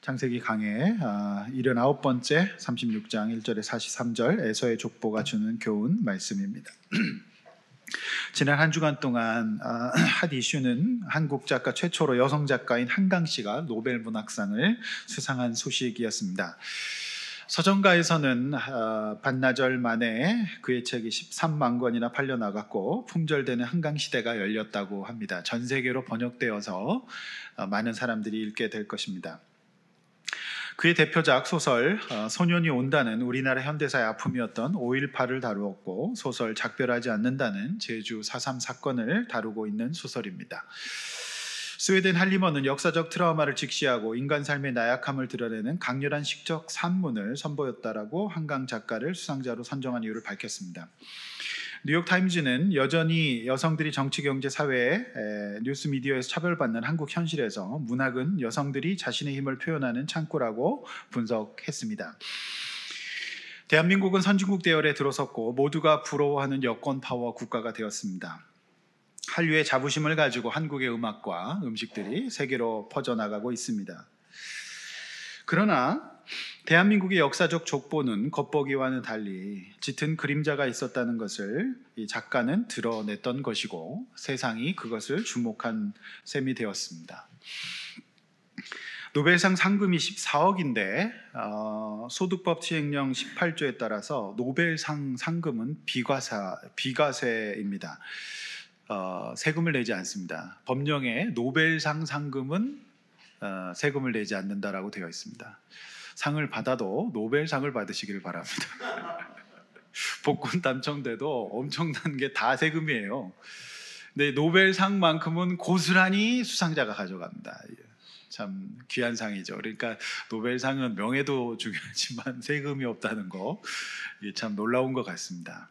창세기 강의 79번째 36장 1절에 43절 에서의 족보가 주는 교훈 말씀입니다. 지난 한 주간 동안 핫 이슈는 한국 작가 최초로 여성 작가인 한강 씨가 노벨 문학상을 수상한 소식이었습니다. 서점가에서는 반나절 만에 그의 책이 13만 권이나 팔려나갔고 품절되는 한강 시대가 열렸다고 합니다. 전 세계로 번역되어서 많은 사람들이 읽게 될 것입니다. 그의 대표작 소설 소년이 온다는 우리나라 현대사의 아픔이었던 5.18을 다루었고, 소설 작별하지 않는다는 제주 4.3 사건을 다루고 있는 소설입니다. 스웨덴 할리먼은 역사적 트라우마를 직시하고 인간 삶의 나약함을 드러내는 강렬한 시적 산문을 선보였다라고 한강 작가를 수상자로 선정한 이유를 밝혔습니다. 뉴욕타임즈는 여전히 여성들이 정치, 경제, 사회, 뉴스 미디어에서 차별받는 한국 현실에서 문학은 여성들이 자신의 힘을 표현하는 창구라고 분석했습니다. 대한민국은 선진국 대열에 들어섰고 모두가 부러워하는 여권 파워 국가가 되었습니다. 한류의 자부심을 가지고 한국의 음악과 음식들이 세계로 퍼져나가고 있습니다. 그러나 대한민국의 역사적 족보는 겉보기와는 달리 짙은 그림자가 있었다는 것을 이 작가는 드러냈던 것이고, 세상이 그것을 주목한 셈이 되었습니다. 노벨상 상금이 14억인데 소득법 시행령 18조에 따라서 노벨상 상금은 비과세입니다. 세금을 내지 않습니다. 법령에 노벨상 상금은 세금을 내지 않는다라고 되어 있습니다. 상을 받아도 노벨상을 받으시길 바랍니다. 복권 당첨돼도 엄청난 게 다 세금이에요. 근데 노벨상만큼은 고스란히 수상자가 가져갑니다. 참 귀한 상이죠. 그러니까 노벨상은 명예도 중요하지만 세금이 없다는 거, 이게 참 놀라운 것 같습니다.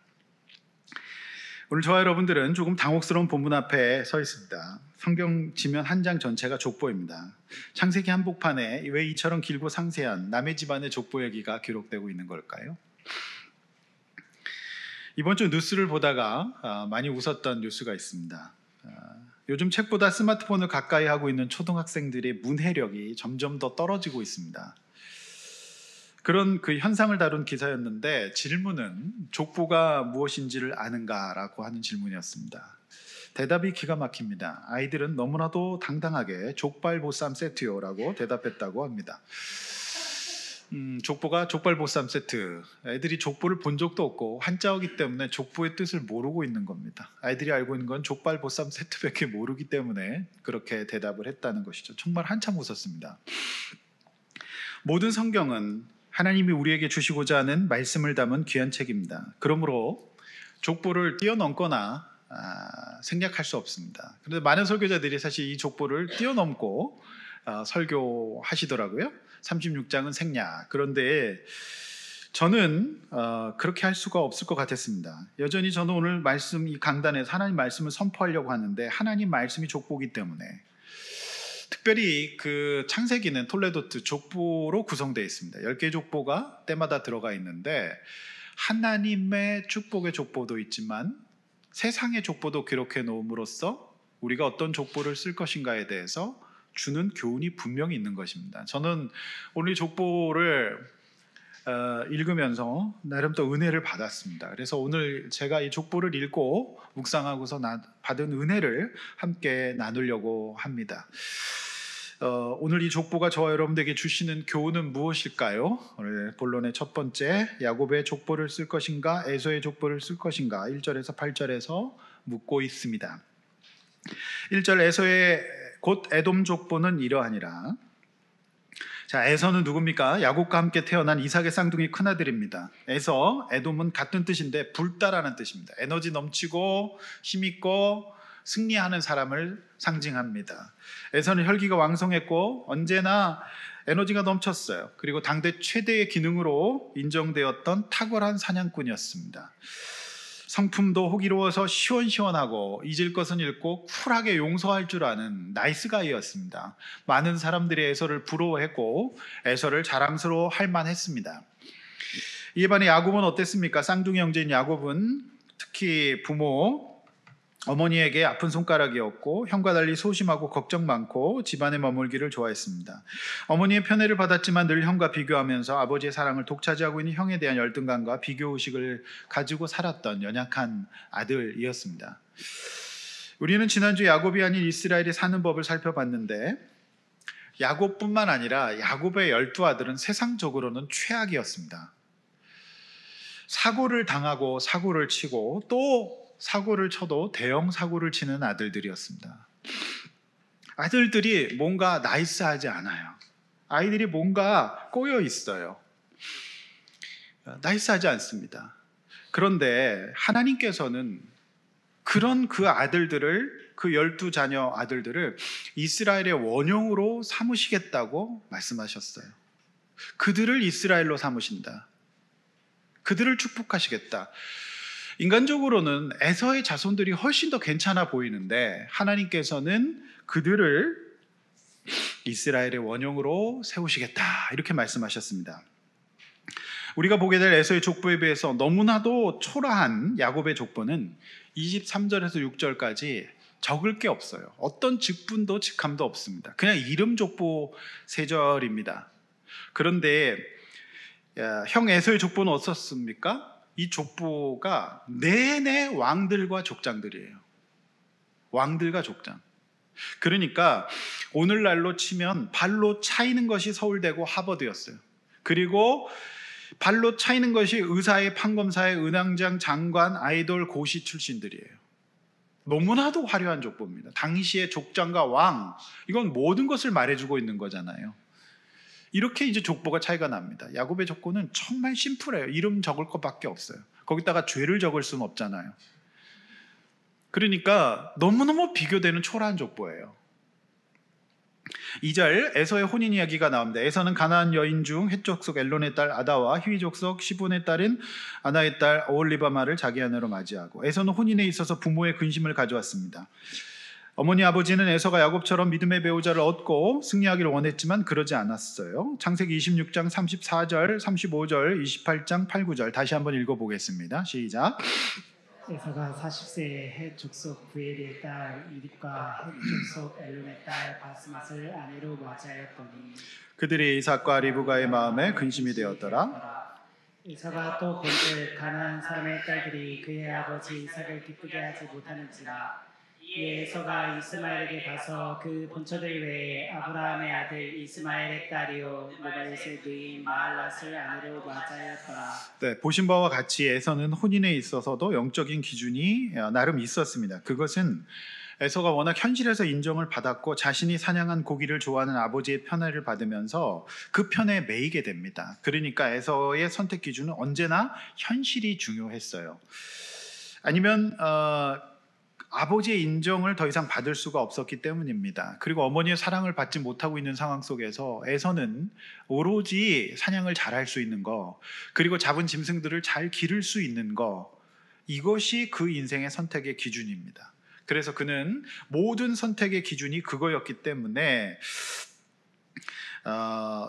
오늘 저와 여러분들은 조금 당혹스러운 본문 앞에 서 있습니다. 성경 지면 한 장 전체가 족보입니다. 창세기 한복판에 왜 이처럼 길고 상세한 남의 집안의 족보 얘기가 기록되고 있는 걸까요? 이번 주 뉴스를 보다가 많이 웃었던 뉴스가 있습니다. 요즘 책보다 스마트폰을 가까이 하고 있는 초등학생들의 문해력이 점점 더 떨어지고 있습니다. 그런 그 현상을 다룬 기사였는데, 질문은 족보가 무엇인지를 아는가라고 하는 질문이었습니다. 대답이 기가 막힙니다. 아이들은 너무나도 당당하게 족발보쌈 세트요라고 대답했다고 합니다. 족보가 족발보쌈 세트. 애들이 족보를 본 적도 없고 한자어기 때문에 족보의 뜻을 모르고 있는 겁니다. 아이들이 알고 있는 건 족발보쌈 세트밖에 모르기 때문에 그렇게 대답을 했다는 것이죠. 정말 한참 웃었습니다. 모든 성경은 하나님이 우리에게 주시고자 하는 말씀을 담은 귀한 책입니다. 그러므로 족보를 뛰어넘거나 생략할 수 없습니다. 그런데 많은 설교자들이 사실 이 족보를 뛰어넘고 설교하시더라고요. 36장은 생략. 그런데 저는 그렇게 할 수가 없을 것 같았습니다. 여전히 저는 오늘 말씀, 이 강단에서 하나님 말씀을 선포하려고 하는데, 하나님 말씀이 족보기 때문에, 특별히 그 창세기는 톨레도트 족보로 구성되어 있습니다. 10개의 족보가 때마다 들어가 있는데, 하나님의 축복의 족보도 있지만 세상의 족보도 기록해 놓음으로써 우리가 어떤 족보를 쓸 것인가에 대해서 주는 교훈이 분명히 있는 것입니다. 저는 오늘 이 족보를 읽으면서 나름 또 은혜를 받았습니다. 그래서 오늘 제가 이 족보를 읽고 묵상하고서 받은 은혜를 함께 나누려고 합니다. 오늘 이 족보가 저와 여러분들에게 주시는 교훈은 무엇일까요? 오늘 본론의 첫 번째, 야곱의 족보를 쓸 것인가, 에서의 족보를 쓸 것인가, 1절에서 8절에서 묻고 있습니다. 1절, 에서의 곧 에돔 족보는 이러하니라. 자, 에서는 누굽니까? 야곱과 함께 태어난 이삭의 쌍둥이 큰아들입니다. 에서, 에돔은 같은 뜻인데 불다라는 뜻입니다. 에너지 넘치고 힘있고 승리하는 사람을 상징합니다. 에서는 혈기가 왕성했고 언제나 에너지가 넘쳤어요. 그리고 당대 최대의 기능으로 인정되었던 탁월한 사냥꾼이었습니다. 성품도 호기로워서 시원시원하고 잊을 것은 잃고 쿨하게 용서할 줄 아는 나이스 가이였습니다. 많은 사람들이 에서를 부러워했고 에서를 자랑스러워할 만했습니다. 이에 반해 야곱은 어땠습니까? 쌍둥이 형제인 야곱은 특히 부모 어머니에게 아픈 손가락이었고 형과 달리 소심하고 걱정 많고 집안에 머물기를 좋아했습니다. 어머니의 편애를 받았지만 늘 형과 비교하면서 아버지의 사랑을 독차지하고 있는 형에 대한 열등감과 비교의식을 가지고 살았던 연약한 아들이었습니다. 우리는 지난주 야곱이 아닌 이스라엘이 사는 법을 살펴봤는데 야곱뿐만 아니라 야곱의 12아들은 세상적으로는 최악이었습니다. 사고를 당하고 사고를 치고 또 사고를 쳐도 대형 사고를 치는 아들들이었습니다. 아들들이 뭔가 나이스하지 않아요. 아이들이 뭔가 꼬여 있어요. 나이스하지 않습니다. 그런데 하나님께서는 그런 그 아들들을, 그 12자녀 아들들을 이스라엘의 원형으로 삼으시겠다고 말씀하셨어요. 그들을 이스라엘로 삼으신다. 그들을 축복하시겠다. 인간적으로는 에서의 자손들이 훨씬 더 괜찮아 보이는데 하나님께서는 그들을 이스라엘의 원형으로 세우시겠다 이렇게 말씀하셨습니다. 우리가 보게 될 에서의 족보에 비해서 너무나도 초라한 야곱의 족보는 23절에서 6절까지 적을 게 없어요. 어떤 직분도 직함도 없습니다. 그냥 이름 족보 3절입니다. 그런데 형 에서의 족보는 어떻습니까? 이 족보가 내내 왕들과 족장들이에요. 왕들과 족장. 그러니까 오늘날로 치면 발로 차이는 것이 서울대고 하버드였어요. 그리고 발로 차이는 것이 의사의, 판검사의, 은행장, 장관, 아이돌, 고시 출신들이에요. 너무나도 화려한 족보입니다. 당시의 족장과 왕, 이건 모든 것을 말해주고 있는 거잖아요. 이렇게 이제 족보가 차이가 납니다. 야곱의 족보는 정말 심플해요. 이름 적을 것밖에 없어요. 거기다가 죄를 적을 수는 없잖아요. 그러니까 너무너무 비교되는 초라한 족보예요. 2절 에서의 혼인 이야기가 나옵니다. 에서는 가나안 여인 중 헷 족속 엘론의 딸 아다와 히위 족속 시본의 딸인 아나의 딸 오홀리바마를 자기 아내로 맞이하고 에서는 혼인에 있어서 부모의 근심을 가져왔습니다. 어머니 아버지는 에서가 야곱처럼 믿음의 배우자를 얻고 승리하기를 원했지만 그러지 않았어요. 창세기 26장 34절, 35절, 28장 8, 9절 다시 한번 읽어보겠습니다. 시작. 에서가 40세에 헷 족속 부엘의 딸 이립과 헷 족속 엘론의 딸 바스맛을 아내로 맞이하였더니 그들이 이삭과 리브가의 마음에 근심이 되었더라. 에서가 또 본즉 가나안 사람의 딸들이 그의 아버지 이삭을 기쁘게 하지 못하는지라 이에 에서가 이스마엘에게 가서 그 본처들 외에 아브라함의 아들 이스마엘의 딸이요 느바요스의 누이인 마할랏을 아내로 맞이하였더라. 네, 보신 바와 같이 에서는 혼인에 있어서도 영적인 기준이 나름 있었습니다. 그것은 에서가 워낙 현실에서 인정을 받았고 자신이 사냥한 고기를 좋아하는 아버지의 편애를 받으면서 그 편에 매이게 됩니다. 그러니까 에서의 선택 기준은 언제나 현실이 중요했어요. 아니면 아버지의 인정을 더 이상 받을 수가 없었기 때문입니다. 그리고 어머니의 사랑을 받지 못하고 있는 상황 속에서 에서는 오로지 사냥을 잘할 수 있는 거, 그리고 잡은 짐승들을 잘 기를 수 있는 거, 이것이 그 인생의 선택의 기준입니다. 그래서 그는 모든 선택의 기준이 그거였기 때문에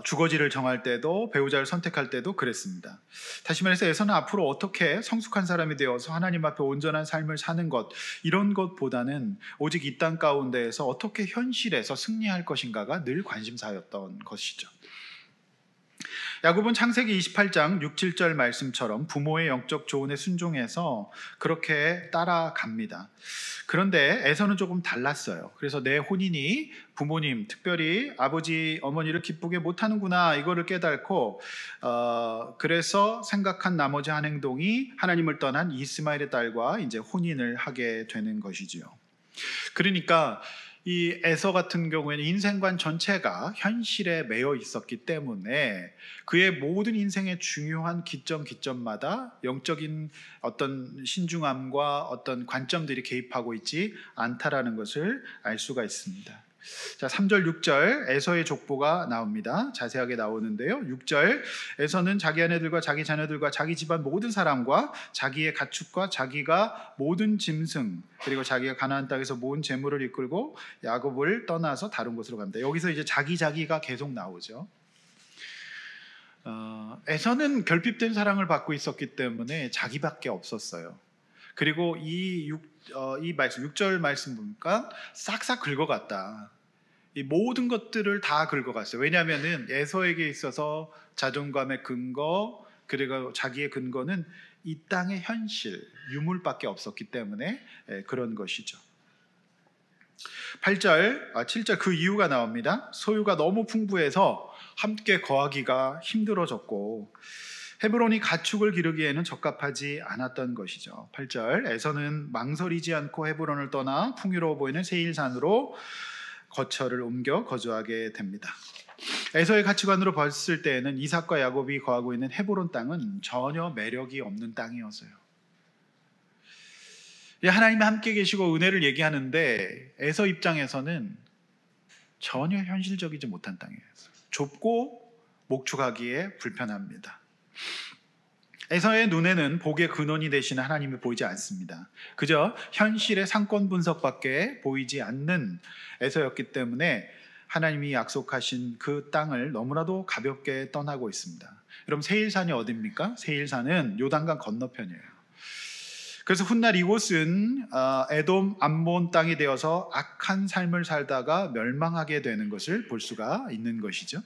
주거지를 정할 때도 배우자를 선택할 때도 그랬습니다. 다시 말해서 에서는 앞으로 어떻게 성숙한 사람이 되어서 하나님 앞에 온전한 삶을 사는 것, 이런 것보다는 오직 이 땅 가운데에서 어떻게 현실에서 승리할 것인가가 늘 관심사였던 것이죠. 야곱은 창세기 28장 6, 7절 말씀처럼 부모의 영적 조언에 순종해서 그렇게 따라갑니다. 그런데 에서는 조금 달랐어요. 그래서 내 혼인이 부모님, 특별히 아버지, 어머니를 기쁘게 못하는구나 이거를 깨닫고 그래서 생각한 나머지 한 행동이 하나님을 떠난 이스마엘의 딸과 이제 혼인을 하게 되는 것이지요. 그러니까 이 에서 같은 경우에는 인생관 전체가 현실에 매여 있었기 때문에 그의 모든 인생의 중요한 기점마다 영적인 어떤 신중함과 어떤 관점들이 개입하고 있지 않다라는 것을 알 수가 있습니다. 자, 3절, 6절 에서의 족보가 나옵니다. 자세하게 나오는데요. 6절 에서는 자기 아내들과 자기 자녀들과 자기 집안 모든 사람과 자기의 가축과 자기가 모든 짐승 그리고 자기가 가나안 땅에서 모은 재물을 이끌고 야곱을 떠나서 다른 곳으로 갑니다. 여기서 이제 자기가 계속 나오죠. 에서는 결핍된 사랑을 받고 있었기 때문에 자기밖에 없었어요. 그리고 이 이 말씀 6절 말씀 보니까 싹싹 긁어갔다. 이 모든 것들을 다 긁어갔어요. 왜냐하면은 에서에게 있어서 자존감의 근거 그리고 자기의 근거는 이 땅의 현실, 유물밖에 없었기 때문에 그런 것이죠. 7절 그 이유가 나옵니다. 소유가 너무 풍부해서 함께 거하기가 힘들어졌고 헤브론이 가축을 기르기에는 적합하지 않았던 것이죠. 8절 에서는 망설이지 않고 헤브론을 떠나 풍요로워 보이는 세일산으로 거처를 옮겨 거주하게 됩니다. 에서의 가치관으로 봤을 때에는 이삭과 야곱이 거하고 있는 헤브론 땅은 전혀 매력이 없는 땅이었어요. 하나님이 함께 계시고 은혜를 얘기하는데 에서 입장에서는 전혀 현실적이지 못한 땅이에요. 좁고 목축하기에 불편합니다. 에서의 눈에는 복의 근원이 되시는 하나님이 보이지 않습니다. 그저 현실의 상권 분석밖에 보이지 않는 에서였기 때문에 하나님이 약속하신 그 땅을 너무나도 가볍게 떠나고 있습니다. 여러분 세일산이 어디입니까? 세일산은 요단강 건너편이에요. 그래서 훗날 이곳은 에돔 암몬 땅이 되어서 악한 삶을 살다가 멸망하게 되는 것을 볼 수가 있는 것이죠.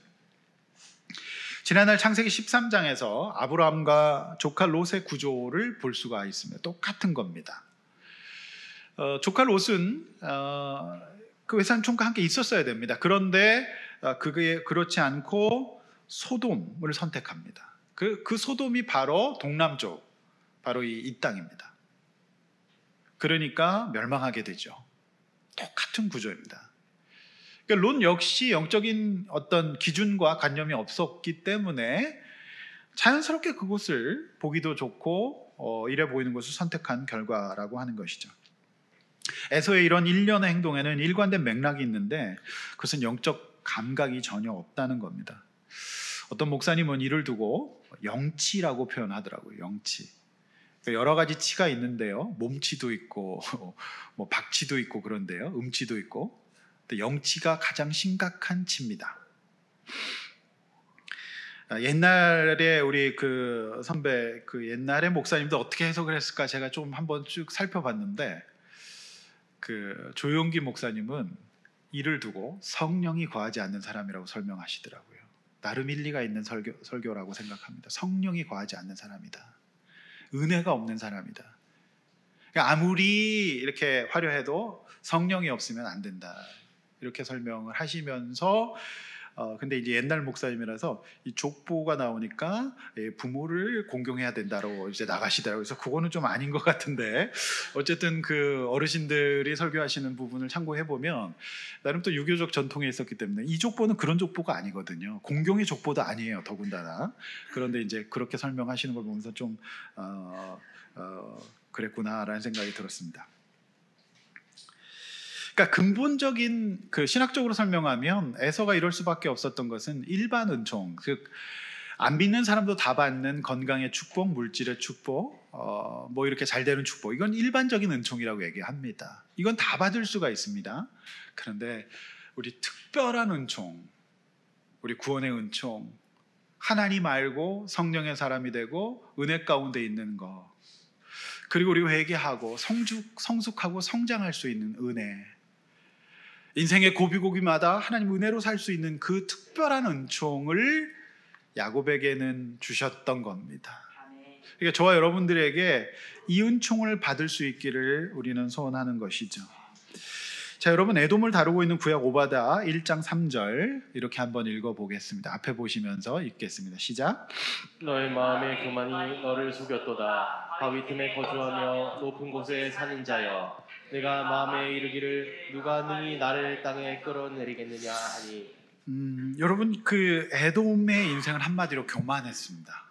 지난날 창세기 13장에서 아브라함과 조카 롯의 구조를 볼 수가 있습니다. 똑같은 겁니다. 조카 롯은 그 외삼촌과 함께 있었어야 됩니다. 그런데 그게 그렇지 않고 소돔을 선택합니다. 그 소돔이 바로 동남쪽, 바로 이 땅입니다. 그러니까 멸망하게 되죠. 똑같은 구조입니다. 그러니까 롯 역시 영적인 어떤 기준과 관념이 없었기 때문에 자연스럽게 그곳을 보기도 좋고 이래 보이는 곳을 선택한 결과라고 하는 것이죠. 에서의 이런 일련의 행동에는 일관된 맥락이 있는데 그것은 영적 감각이 전혀 없다는 겁니다. 어떤 목사님은 이를 두고 영치라고 표현하더라고요. 영치. 여러 가지 치가 있는데요. 몸치도 있고 뭐 박치도 있고 그런데요. 음치도 있고 영치가 가장 심각한 치입니다. 옛날에 우리 그 선배 옛날에 목사님도 어떻게 해석을 했을까 제가 좀 한번 쭉 살펴봤는데 그 조용기 목사님은 이를 두고 성령이 거하지 않는 사람이라고 설명하시더라고요. 나름 일리가 있는 설교라고 생각합니다. 성령이 거하지 않는 사람이다. 은혜가 없는 사람이다. 그러니까 아무리 이렇게 화려해도 성령이 없으면 안 된다. 이렇게 설명을 하시면서 근데 이제 옛날 목사님이라서 이 족보가 나오니까 부모를 공경해야 된다로 이제 나가시더라고요. 그래서 그거는 좀 아닌 것 같은데 어쨌든 그 어르신들이 설교하시는 부분을 참고해 보면 나름 또 유교적 전통에 있었기 때문에 이 족보는 그런 족보가 아니거든요. 공경의 족보도 아니에요. 더군다나 그런데 이제 그렇게 설명하시는 걸 보면서 좀 그랬구나라는 생각이 들었습니다. 그러니까 근본적인 그 신학적으로 설명하면 에서가 이럴 수밖에 없었던 것은 일반 은총, 즉 안 믿는 사람도 다 받는 건강의 축복, 물질의 축복, 뭐 이렇게 잘 되는 축복, 이건 일반적인 은총이라고 얘기합니다. 이건 다 받을 수가 있습니다. 그런데 우리 특별한 은총, 우리 구원의 은총, 하나님 알고 성령의 사람이 되고 은혜 가운데 있는 거, 그리고 우리 회개하고 성숙하고 성장할 수 있는 은혜, 인생의 고비고비마다 하나님 은혜로 살 수 있는 그 특별한 은총을 야곱에게는 주셨던 겁니다. 그러니까 저와 여러분들에게 이 은총을 받을 수 있기를 우리는 소원하는 것이죠. 자, 여러분 에돔을 다루고 있는 구약 오바다 1장 3절 이렇게 한번 읽어보겠습니다. 앞에 보시면서 읽겠습니다. 시작. 너의 마음의 교만이 너를 속였도다. 바위 틈에 거주하며 높은 곳에 사는 자여, 내가 마음에 이르기를 누가 능히 나를 땅에 끌어내리겠느냐 하니. 여러분 그 에돔의 인생은 한마디로 교만했습니다.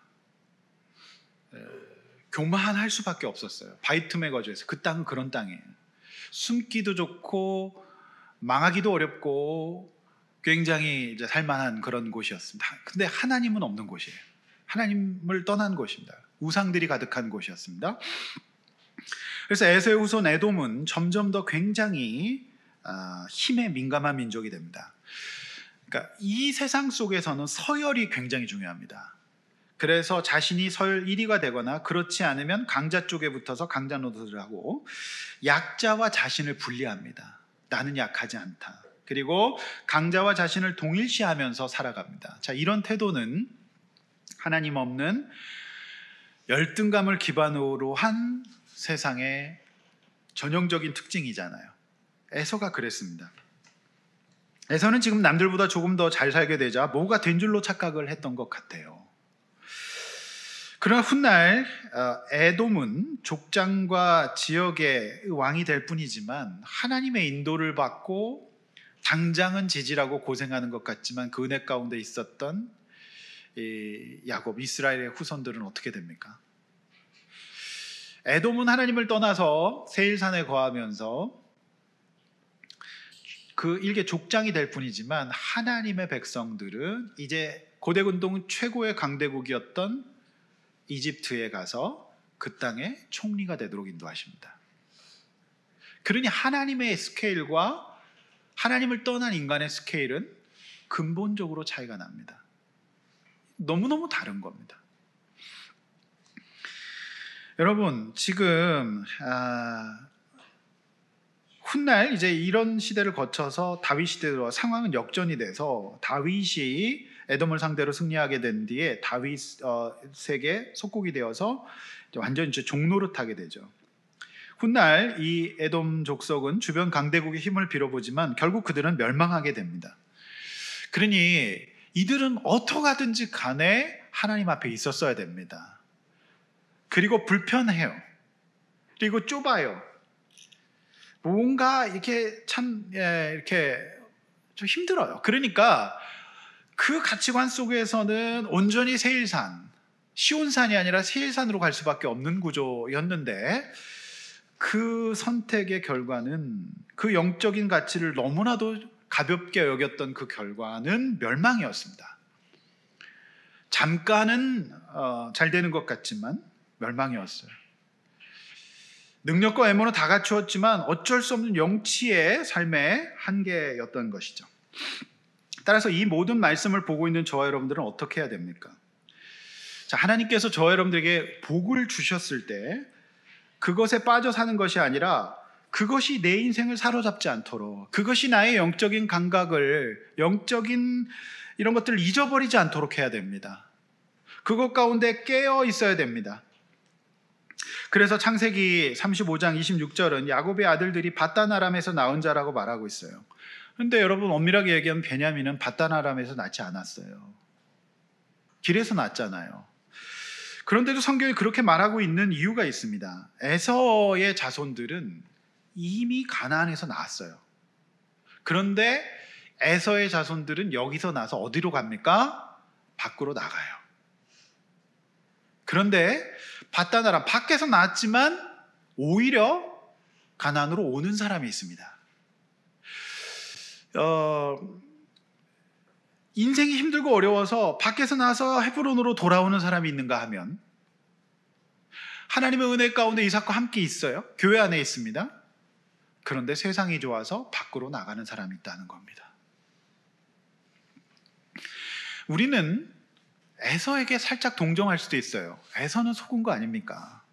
교만할 수밖에 없었어요. 바위 틈에 거주해서 그 땅은 그런 땅이에요. 숨기도 좋고 망하기도 어렵고 굉장히 이제 살만한 그런 곳이었습니다. 근데 하나님은 없는 곳이에요. 하나님을 떠난 곳입니다. 우상들이 가득한 곳이었습니다. 그래서 에서의 후손 에돔은 점점 더 굉장히 힘에 민감한 민족이 됩니다. 그러니까 이 세상 속에서는 서열이 굉장히 중요합니다. 그래서 자신이 서열 1위가 되거나 그렇지 않으면 강자 쪽에 붙어서 강자 노릇을 하고 약자와 자신을 분리합니다. 나는 약하지 않다. 그리고 강자와 자신을 동일시하면서 살아갑니다. 자, 이런 태도는 하나님 없는 열등감을 기반으로 한 세상의 전형적인 특징이잖아요. 에서가 그랬습니다. 에서는 지금 남들보다 조금 더 잘 살게 되자 뭐가 된 줄로 착각을 했던 것 같아요. 그러나 훗날 에돔은 족장과 지역의 왕이 될 뿐이지만 하나님의 인도를 받고 당장은 지지라고 고생하는 것 같지만 그 은혜 가운데 있었던 이 야곱, 이스라엘의 후손들은 어떻게 됩니까? 에돔은 하나님을 떠나서 세일산에 거하면서 그 일개 족장이 될 뿐이지만 하나님의 백성들은 이제 고대근동 최고의 강대국이었던 이집트에 가서 그 땅의 총리가 되도록 인도하십니다. 그러니 하나님의 스케일과 하나님을 떠난 인간의 스케일은 근본적으로 차이가 납니다. 너무너무 다른 겁니다. 여러분, 지금 훗날 이제 이런 시대를 거쳐서 다윗 시대로 상황은 역전이 돼서 다윗이 에돔을 상대로 승리하게 된 뒤에 다윗에게 속국이 되어서 완전히 종노릇하게 되죠. 훗날 이 에돔 족속은 주변 강대국의 힘을 빌어보지만 결국 그들은 멸망하게 됩니다. 그러니 이들은 어떻게 하든지 간에 하나님 앞에 있었어야 됩니다. 그리고 불편해요. 그리고 좁아요. 뭔가 이렇게 이렇게 좀 힘들어요. 그러니까 그 가치관 속에서는 온전히 세일산, 시온산이 아니라 세일산으로 갈 수밖에 없는 구조였는데 그 선택의 결과는 그 영적인 가치를 너무나도 가볍게 여겼던 그 결과는 멸망이었습니다. 잠깐은 잘 되는 것 같지만 멸망이었어요. 능력과 외모는 다 갖추었지만 어쩔 수 없는 영치의 삶의 한계였던 것이죠. 따라서 이 모든 말씀을 보고 있는 저와 여러분들은 어떻게 해야 됩니까? 자, 하나님께서 저와 여러분들에게 복을 주셨을 때 그것에 빠져 사는 것이 아니라 그것이 내 인생을 사로잡지 않도록, 그것이 나의 영적인 감각을, 영적인 이런 것들을 잊어버리지 않도록 해야 됩니다. 그것 가운데 깨어 있어야 됩니다. 그래서 창세기 35장 26절은 야곱의 아들들이 밧단 아람에서 나온 자라고 말하고 있어요. 그런데 여러분, 엄밀하게 얘기하면 베냐민은 밧단 아람에서 낳지 않았어요. 길에서 낳았잖아요. 그런데도 성경이 그렇게 말하고 있는 이유가 있습니다. 에서의 자손들은 이미 가나안에서 나왔어요. 그런데 에서의 자손들은 여기서 나서 어디로 갑니까? 밖으로 나가요. 그런데 밧단 아람, 밖에서 나왔지만 오히려 가나안으로 오는 사람이 있습니다. 인생이 힘들고 어려워서 밖에서 나서 헤브론으로 돌아오는 사람이 있는가 하면 하나님의 은혜 가운데 이삭과 함께 있어요. 교회 안에 있습니다. 그런데 세상이 좋아서 밖으로 나가는 사람이 있다는 겁니다. 우리는 에서에게 살짝 동정할 수도 있어요. 에서는 속은 거 아닙니까?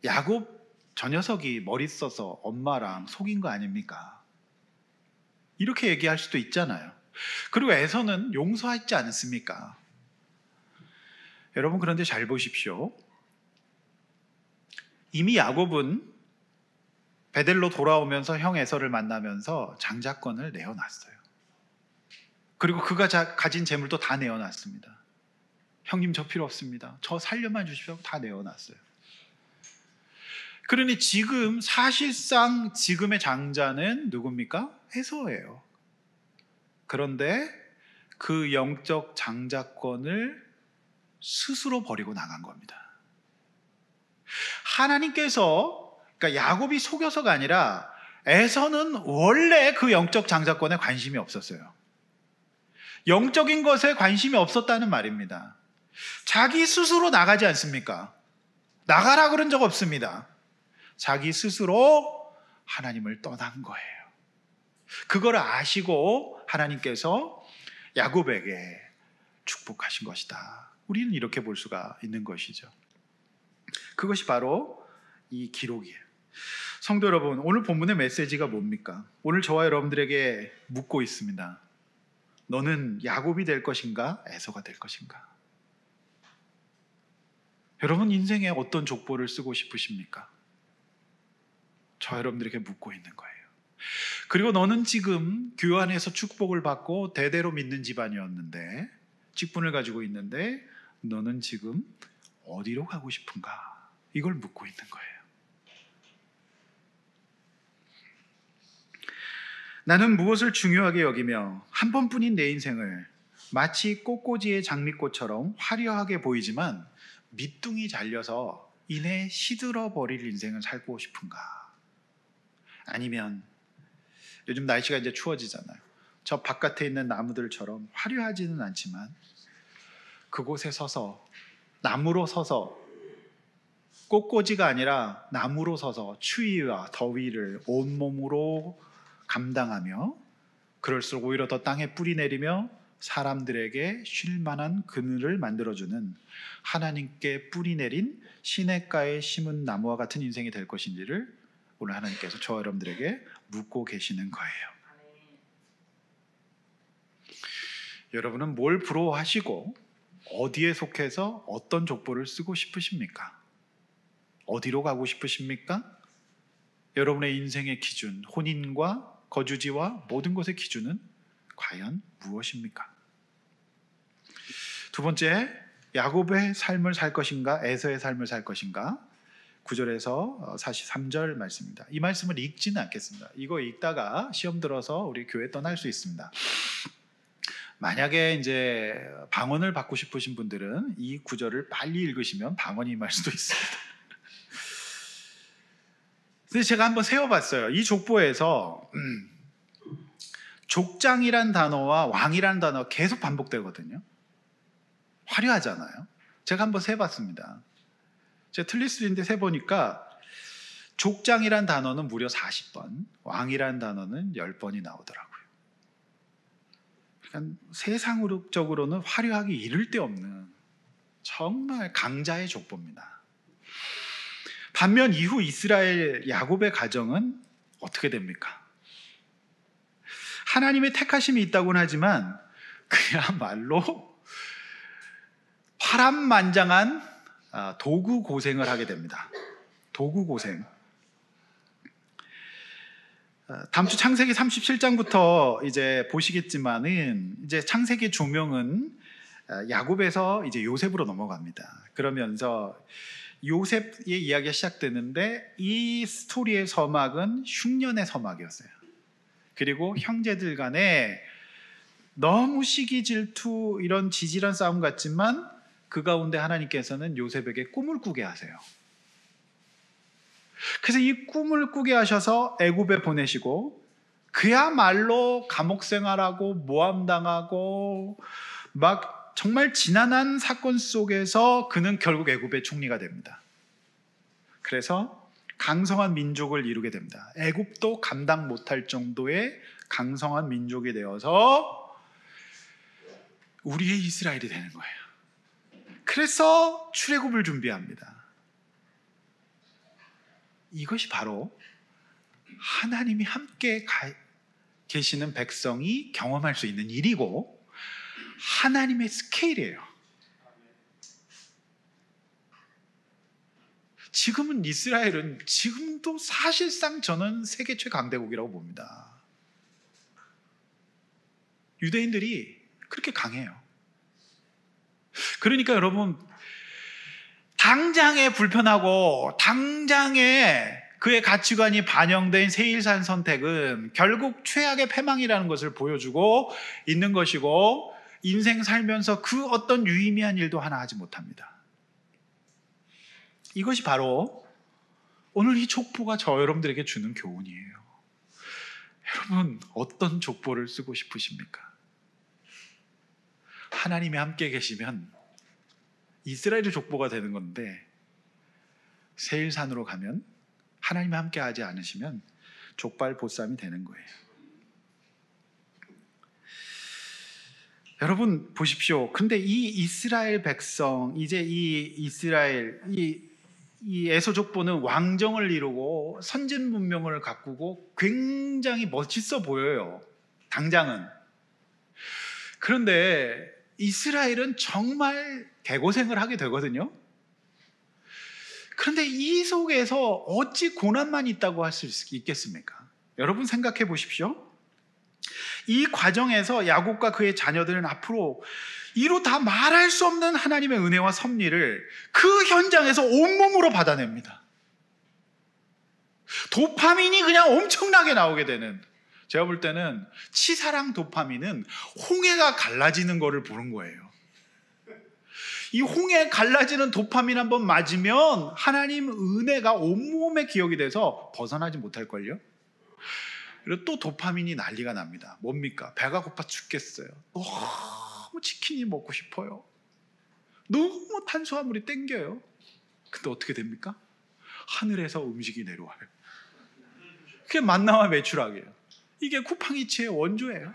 야곱 저 녀석이 머리 써서 엄마랑 속인 거 아닙니까? 이렇게 얘기할 수도 있잖아요. 그리고 에서는 용서하지 않습니까? 여러분, 그런데 잘 보십시오. 이미 야곱은 베델로 돌아오면서 형 에서를 만나면서 장자권을 내어놨어요. 그리고 그가 가진 재물도 다 내어놨습니다. 형님, 저 필요 없습니다. 저 살려만 주십시오. 다 내어놨어요. 그러니 지금 사실상 지금의 장자는 누굽니까? 에서예요. 그런데 그 영적 장자권을 스스로 버리고 나간 겁니다. 하나님께서, 그러니까 야곱이 속여서가 아니라 에서는 원래 그 영적 장자권에 관심이 없었어요. 영적인 것에 관심이 없었다는 말입니다. 자기 스스로 나가지 않습니까? 나가라 그런 적 없습니다. 자기 스스로 하나님을 떠난 거예요. 그걸 아시고 하나님께서 야곱에게 축복하신 것이다. 우리는 이렇게 볼 수가 있는 것이죠. 그것이 바로 이 기록이에요. 성도 여러분, 오늘 본문의 메시지가 뭡니까? 오늘 저와 여러분들에게 묻고 있습니다. 너는 야곱이 될 것인가? 에서가 될 것인가? 여러분 인생에 어떤 족보를 쓰고 싶으십니까? 저 여러분들에게 묻고 있는 거예요. 그리고 너는 지금 교회 안에서 축복을 받고 대대로 믿는 집안이었는데, 직분을 가지고 있는데 너는 지금 어디로 가고 싶은가? 이걸 묻고 있는 거예요. 나는 무엇을 중요하게 여기며 한 번뿐인 내 인생을 마치 꽃꽂이의 장미꽃처럼 화려하게 보이지만 밑둥이 잘려서 이내 시들어 버릴 인생을 살고 싶은가? 아니면 요즘 날씨가 이제 추워지잖아요. 저 바깥에 있는 나무들처럼 화려하지는 않지만 그곳에 서서, 나무로 서서, 꽃꽂이가 아니라 나무로 서서 추위와 더위를 온몸으로 감당하며, 그럴수록 오히려 더 땅에 뿌리 내리며 사람들에게 쉴 만한 그늘을 만들어주는 하나님께 뿌리 내린 시냇가에 심은 나무와 같은 인생이 될 것인지를 오늘 하나님께서 저와 여러분들에게 묻고 계시는 거예요. 여러분은 뭘 부러워하시고 어디에 속해서 어떤 족보를 쓰고 싶으십니까? 어디로 가고 싶으십니까? 여러분의 인생의 기준, 혼인과 거주지와 모든 것의 기준은 과연 무엇입니까? 두 번째, 야곱의 삶을 살 것인가, 에서의 삶을 살 것인가? 9절에서 43절 말씀입니다. 이 말씀을 읽지는 않겠습니다. 이거 읽다가 시험 들어서 우리 교회 떠날 수 있습니다. 만약에 이제 방언을 받고 싶으신 분들은 이 9절을 빨리 읽으시면 방언이 임할 수도 있습니다. 근데 제가 한번 세어봤어요. 이 족보에서 족장이란 단어와 왕이란 단어 계속 반복되거든요. 화려하잖아요. 제가 한번 세봤습니다. 제가 틀릴 수도 있는데 세보니까 족장이란 단어는 무려 40번, 왕이란 단어는 10번이 나오더라고요. 그러니까 세상적으로는 화려하기 이를 데 없는 정말 강자의 족보입니다. 반면 이후 이스라엘 야곱의 가정은 어떻게 됩니까? 하나님의 택하심이 있다고는 하지만 그야말로 파란만장한 도구 고생을 하게 됩니다. 도구 고생. 다음 주 창세기 37장부터 이제 보시겠지만은 이제 창세기 조명은 야곱에서 이제 요셉으로 넘어갑니다. 그러면서 요셉의 이야기가 시작되는데 이 스토리의 서막은 흉년의 서막이었어요. 그리고 형제들 간에 너무 시기 질투 이런 지질한 싸움 같지만 그 가운데 하나님께서는 요셉에게 꿈을 꾸게 하세요. 그래서 이 꿈을 꾸게 하셔서 애굽에 보내시고 그야말로 감옥 생활하고 모함당하고 막 정말 지난한 사건 속에서 그는 결국 애굽의 총리가 됩니다. 그래서 강성한 민족을 이루게 됩니다. 애굽도 감당 못할 정도의 강성한 민족이 되어서 우리의 이스라엘이 되는 거예요. 그래서 출애굽을 준비합니다. 이것이 바로 하나님이 함께 계시는 백성이 경험할 수 있는 일이고 하나님의 스케일이에요. 지금은 이스라엘은 지금도 사실상 저는 세계 최강대국이라고 봅니다. 유대인들이 그렇게 강해요. 그러니까 여러분 당장에 불편하고 당장에 그의 가치관이 반영된 세일산 선택은 결국 최악의 패망이라는 것을 보여주고 있는 것이고 인생 살면서 그 어떤 유의미한 일도 하나 하지 못합니다. 이것이 바로 오늘 이 족보가 저 여러분들에게 주는 교훈이에요. 여러분 어떤 족보를 쓰고 싶으십니까? 하나님이 함께 계시면 이스라엘의 족보가 되는 건데 세일산으로 가면 하나님이 함께 하지 않으시면 족발 보쌈이 되는 거예요. 여러분 보십시오. 근데 이 이스라엘 백성, 이제 이 에서 족보는 왕정을 이루고 선진 문명을 가꾸고 굉장히 멋있어 보여요. 당장은. 그런데 이스라엘은 정말 개고생을 하게 되거든요. 그런데 이 속에서 어찌 고난만 있다고 할 수 있겠습니까? 여러분 생각해 보십시오. 이 과정에서 야곱과 그의 자녀들은 앞으로 이루 다 말할 수 없는 하나님의 은혜와 섭리를 그 현장에서 온몸으로 받아냅니다. 도파민이 그냥 엄청나게 나오게 되는, 제가 볼 때는 치사랑 도파민은 홍해가 갈라지는 거를 보는 거예요. 이 홍해 갈라지는 도파민 한번 맞으면 하나님 은혜가 온몸에 기억이 돼서 벗어나지 못할걸요. 그리고 또 도파민이 난리가 납니다. 뭡니까? 배가 고파 죽겠어요. 너무 치킨이 먹고 싶어요. 너무 탄수화물이 땡겨요. 근데 어떻게 됩니까? 하늘에서 음식이 내려와요. 그게 만나와 메추라기예요. 이게 쿠팡이츠의 원조예요.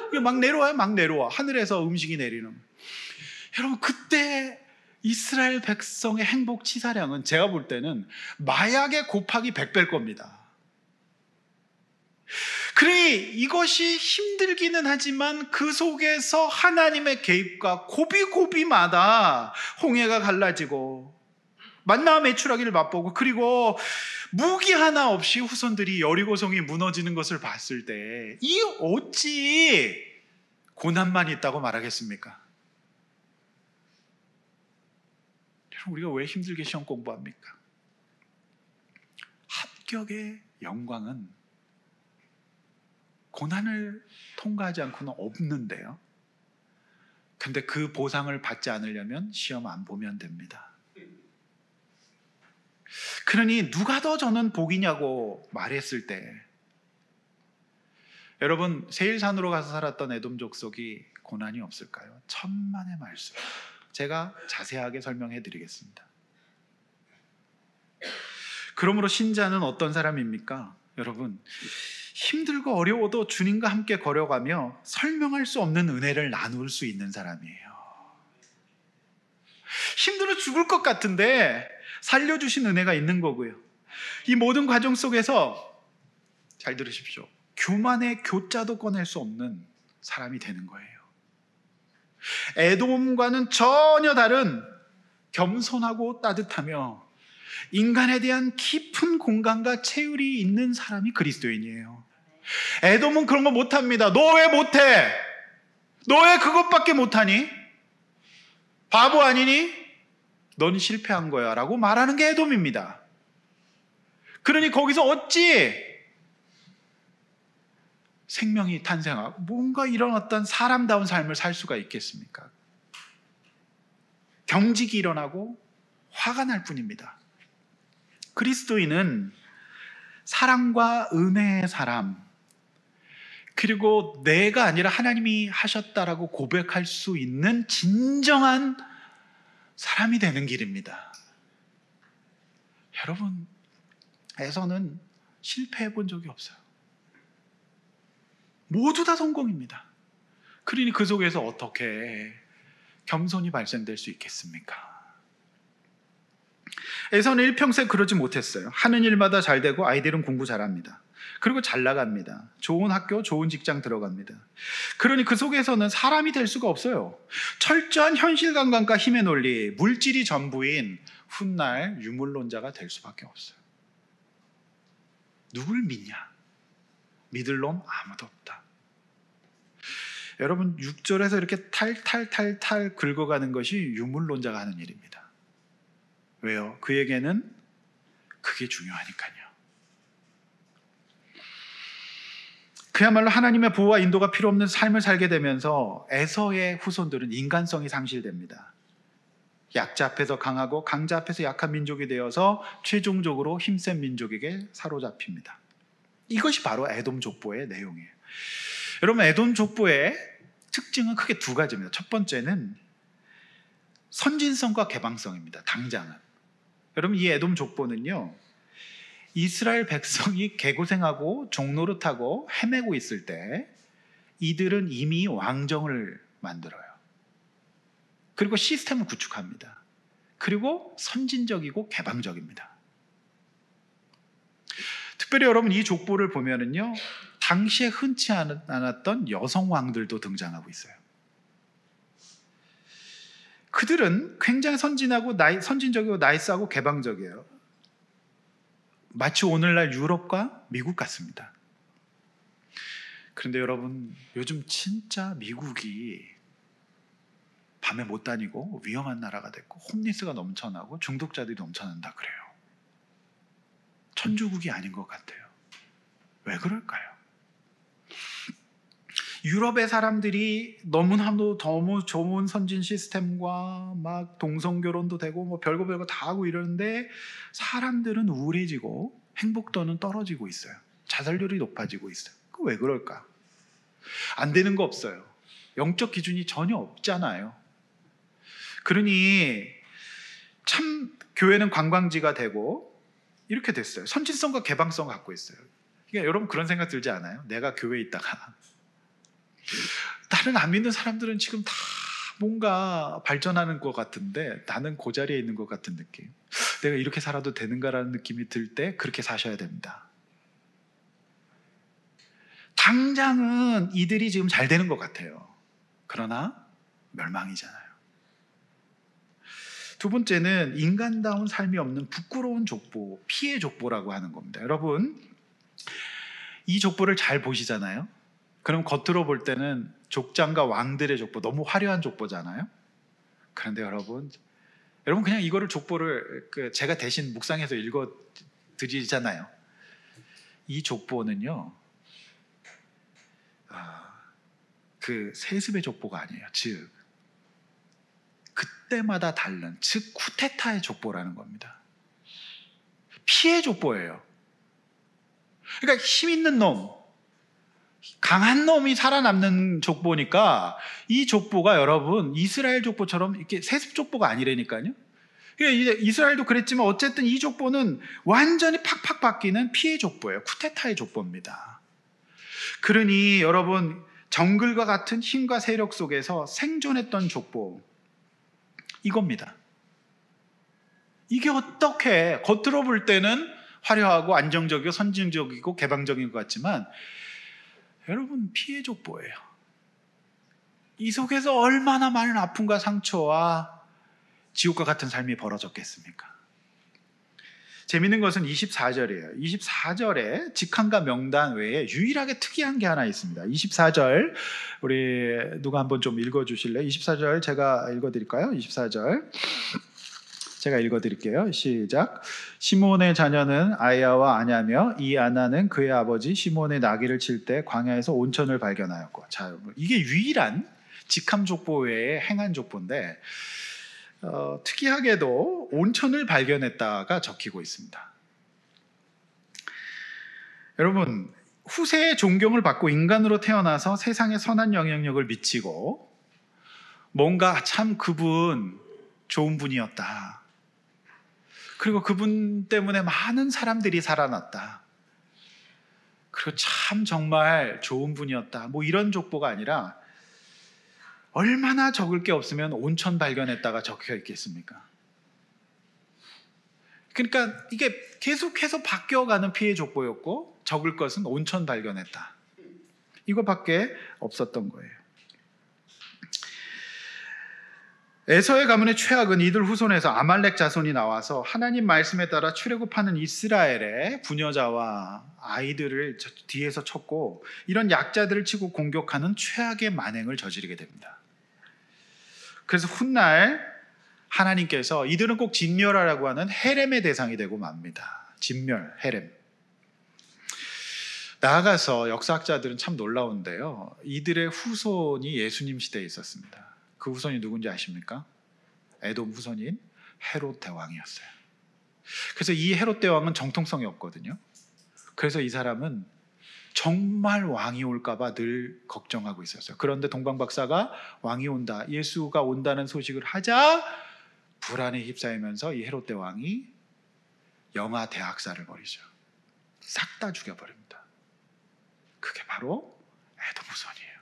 이게 막 내려와요. 막 내려와. 하늘에서 음식이 내리는. 여러분, 그때 이스라엘 백성의 행복 치사량은 제가 볼 때는 마약의 곱하기 100배일 겁니다. 그러니 이것이 힘들기는 하지만 그 속에서 하나님의 개입과 고비고비마다 홍해가 갈라지고 만나와 메추라기를 맛보고, 그리고 무기 하나 없이 후손들이 여리고성이 무너지는 것을 봤을 때 이 어찌 고난만 있다고 말하겠습니까? 여러분, 우리가 왜 힘들게 시험 공부합니까? 합격의 영광은 고난을 통과하지 않고는 없는데요. 근데 그 보상을 받지 않으려면 시험 안 보면 됩니다. 그러니 누가 더 저는 복이냐고 말했을 때, 여러분 세일산으로 가서 살았던 에돔 족속이 고난이 없을까요? 천만의 말씀. 제가 자세하게 설명해 드리겠습니다. 그러므로 신자는 어떤 사람입니까? 여러분, 힘들고 어려워도 주님과 함께 걸어가며 설명할 수 없는 은혜를 나눌 수 있는 사람이에요. 힘들어 죽을 것 같은데 살려주신 은혜가 있는 거고요. 이 모든 과정 속에서 잘 들으십시오. 교만의 교자도 꺼낼 수 없는 사람이 되는 거예요. 에돔과는 전혀 다른 겸손하고 따뜻하며 인간에 대한 깊은 공감과 체율이 있는 사람이 그리스도인이에요. 에돔은 그런 거 못합니다. 너 왜 못해? 너 왜 그것밖에 못하니? 바보 아니니? 넌 실패한 거야 라고 말하는 게 에돔입니다. 그러니 거기서 어찌 생명이 탄생하고 뭔가 이런 어떤 사람다운 삶을 살 수가 있겠습니까? 경직이 일어나고 화가 날 뿐입니다. 그리스도인은 사랑과 은혜의 사람, 그리고 내가 아니라 하나님이 하셨다라고 고백할 수 있는 진정한 사람이 되는 길입니다. 여러분, 에서는 실패해 본 적이 없어요. 모두 다 성공입니다. 그러니 그 속에서 어떻게 겸손이 발생될 수 있겠습니까? 에서는 일평생 그러지 못했어요. 하는 일마다 잘 되고 아이들은 공부 잘합니다. 그리고 잘 나갑니다. 좋은 학교, 좋은 직장 들어갑니다. 그러니 그 속에서는 사람이 될 수가 없어요. 철저한 현실감각과 힘의 논리, 물질이 전부인 훗날 유물론자가 될 수밖에 없어요. 누굴 믿냐? 믿을 놈 아무도 없다. 여러분, 6절에서 이렇게 탈탈탈탈 긁어가는 것이 유물론자가 하는 일입니다. 왜요? 그에게는 그게 중요하니까요. 그야말로 하나님의 보호와 인도가 필요 없는 삶을 살게 되면서 에서의 후손들은 인간성이 상실됩니다. 약자 앞에서 강하고 강자 앞에서 약한 민족이 되어서 최종적으로 힘센 민족에게 사로잡힙니다. 이것이 바로 에돔 족보의 내용이에요. 여러분, 에돔 족보의 특징은 크게 두 가지입니다. 첫 번째는 선진성과 개방성입니다. 당장은. 여러분, 이 에돔 족보는요, 이스라엘 백성이 개고생하고 종노릇하고 헤매고 있을 때 이들은 이미 왕정을 만들어요. 그리고 시스템을 구축합니다. 그리고 선진적이고 개방적입니다. 특별히 여러분 이 족보를 보면은요, 당시에 흔치 않았던 여성 왕들도 등장하고 있어요. 그들은 굉장히 선진적이고 나이스하고 개방적이에요. 마치 오늘날 유럽과 미국 같습니다. 그런데 여러분, 요즘 진짜 미국이 밤에 못 다니고 위험한 나라가 됐고 홈리스가 넘쳐나고 중독자들이 넘쳐난다 그래요. 천주국이 아닌 것 같아요. 왜 그럴까요? 유럽의 사람들이 너무 좋은 선진 시스템과 막 동성결혼도 되고 뭐 별거 다 하고 이러는데 사람들은 우울해지고 행복도는 떨어지고 있어요. 자살률이 높아지고 있어요. 그 왜 그럴까? 안 되는 거 없어요. 영적 기준이 전혀 없잖아요. 그러니 참 교회는 관광지가 되고 이렇게 됐어요. 선진성과 개방성을 갖고 있어요. 그러니까 여러분 그런 생각 들지 않아요? 내가 교회에 있다가 다른 안 믿는 사람들은 지금 다 뭔가 발전하는 것 같은데 나는 그 자리에 있는 것 같은 느낌. 내가 이렇게 살아도 되는가라는 느낌이 들 때 그렇게 사셔야 됩니다. 당장은 이들이 지금 잘 되는 것 같아요. 그러나 멸망이잖아요. 두 번째는 인간다운 삶이 없는 부끄러운 족보, 피해 족보라고 하는 겁니다. 여러분, 이 족보를 잘 보시잖아요. 그럼 겉으로 볼 때는 족장과 왕들의 족보, 너무 화려한 족보잖아요. 그런데 여러분 그냥 이거를 족보를 제가 대신 묵상해서 읽어 드리잖아요. 이 족보는요, 그 세습의 족보가 아니에요. 즉 그때마다 다른, 즉 쿠데타의 족보라는 겁니다. 피해 족보예요. 그러니까 힘 있는 놈, 강한 놈이 살아남는 족보니까 이 족보가 여러분 이스라엘 족보처럼 이렇게 세습 족보가 아니라니까요. 그러니까 이스라엘도 그랬지만 어쨌든 이 족보는 완전히 팍팍 바뀌는 피해 족보예요. 쿠데타의 족보입니다. 그러니 여러분 정글과 같은 힘과 세력 속에서 생존했던 족보 이겁니다. 이게 어떻게 겉으로 볼 때는 화려하고 안정적이고 선진적이고 개방적인 것 같지만 여러분 피해 족보예요. 이 속에서 얼마나 많은 아픔과 상처와 지옥과 같은 삶이 벌어졌겠습니까? 재미있는 것은 24절이에요. 24절에 직함과 명단 외에 유일하게 특이한 게 하나 있습니다. 24절 우리 누가 한번 좀 읽어주실래요? 24절 제가 읽어드릴까요? 24절 제가 읽어드릴게요. 시작. 시몬의 자녀는 아야와 아냐며 이 아나는 그의 아버지 시몬의 나귀를 칠 때 광야에서 온천을 발견하였고. 자, 이게 유일한 직함 족보 외에 행한 족보인데 특이하게도 온천을 발견했다가 적히고 있습니다. 여러분 후세의 존경을 받고 인간으로 태어나서 세상에 선한 영향력을 미치고 뭔가 참 그분 좋은 분이었다. 그리고 그분 때문에 많은 사람들이 살아났다. 그리고 참 정말 좋은 분이었다. 뭐 이런 족보가 아니라 얼마나 적을 게 없으면 온천 발견했다가 적혀 있겠습니까? 그러니까 이게 계속해서 바뀌어가는 피해 족보였고 적을 것은 온천 발견했다. 이거밖에 없었던 거예요. 에서의 가문의 최악은 이들 후손에서 아말렉 자손이 나와서 하나님 말씀에 따라 출애굽하는 이스라엘의 부녀자와 아이들을 뒤에서 쳤고 이런 약자들을 치고 공격하는 최악의 만행을 저지르게 됩니다. 그래서 훗날 하나님께서 이들은 꼭 진멸하라고 하는 헤렘의 대상이 되고 맙니다. 진멸, 헤렘. 나아가서 역사학자들은 참 놀라운데요. 이들의 후손이 예수님 시대에 있었습니다. 그 후손이 누군지 아십니까? 에돔 후손인 헤롯 대왕이었어요. 그래서 이 헤롯 대왕은 정통성이 없거든요. 그래서 이 사람은 정말 왕이 올까 봐 늘 걱정하고 있었어요. 그런데 동방박사가 왕이 온다, 예수가 온다는 소식을 하자 불안에 휩싸이면서 이 헤롯 대왕이 영아 대학살을 벌이죠. 싹 다 죽여버립니다. 그게 바로 에돔 후손이에요.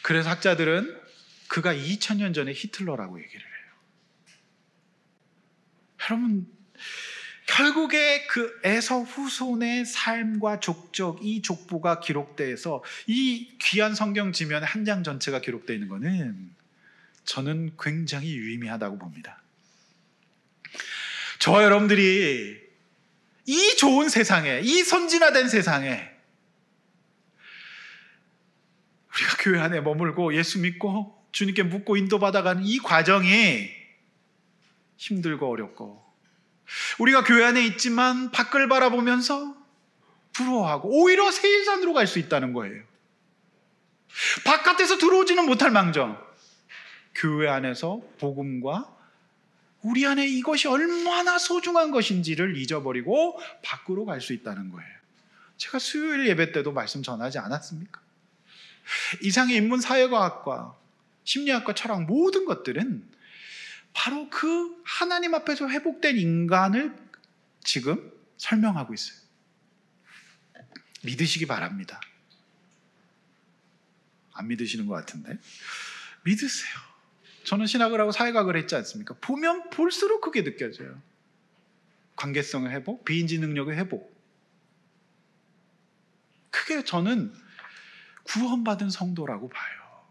그래서 학자들은 그가 2000년 전에 히틀러라고 얘기를 해요. 여러분, 결국에 그 에서 후손의 삶과 족적, 이 족보가 기록돼서 이 귀한 성경 지면에 한 장 전체가 기록되어 있는 것은 저는 굉장히 유의미하다고 봅니다. 저와 여러분들이 이 좋은 세상에, 이 선진화된 세상에 우리가 교회 안에 머물고 예수 믿고 주님께 묻고 인도받아가는 이 과정이 힘들고 어렵고, 우리가 교회 안에 있지만 밖을 바라보면서 부러워하고 오히려 세일산으로 갈 수 있다는 거예요. 바깥에서 들어오지는 못할 망정 교회 안에서 복음과 우리 안에 이것이 얼마나 소중한 것인지를 잊어버리고 밖으로 갈 수 있다는 거예요. 제가 수요일 예배 때도 말씀 전하지 않았습니까? 이상의 인문 사회과학과 심리학과 철학 모든 것들은 바로 그 하나님 앞에서 회복된 인간을 지금 설명하고 있어요. 믿으시기 바랍니다. 안 믿으시는 것 같은데 믿으세요. 저는 신학을 하고 사회과학을 했지 않습니까? 보면 볼수록 그게 느껴져요. 관계성의 회복, 비인지 능력의 회복. 그게 저는 구원받은 성도라고 봐요.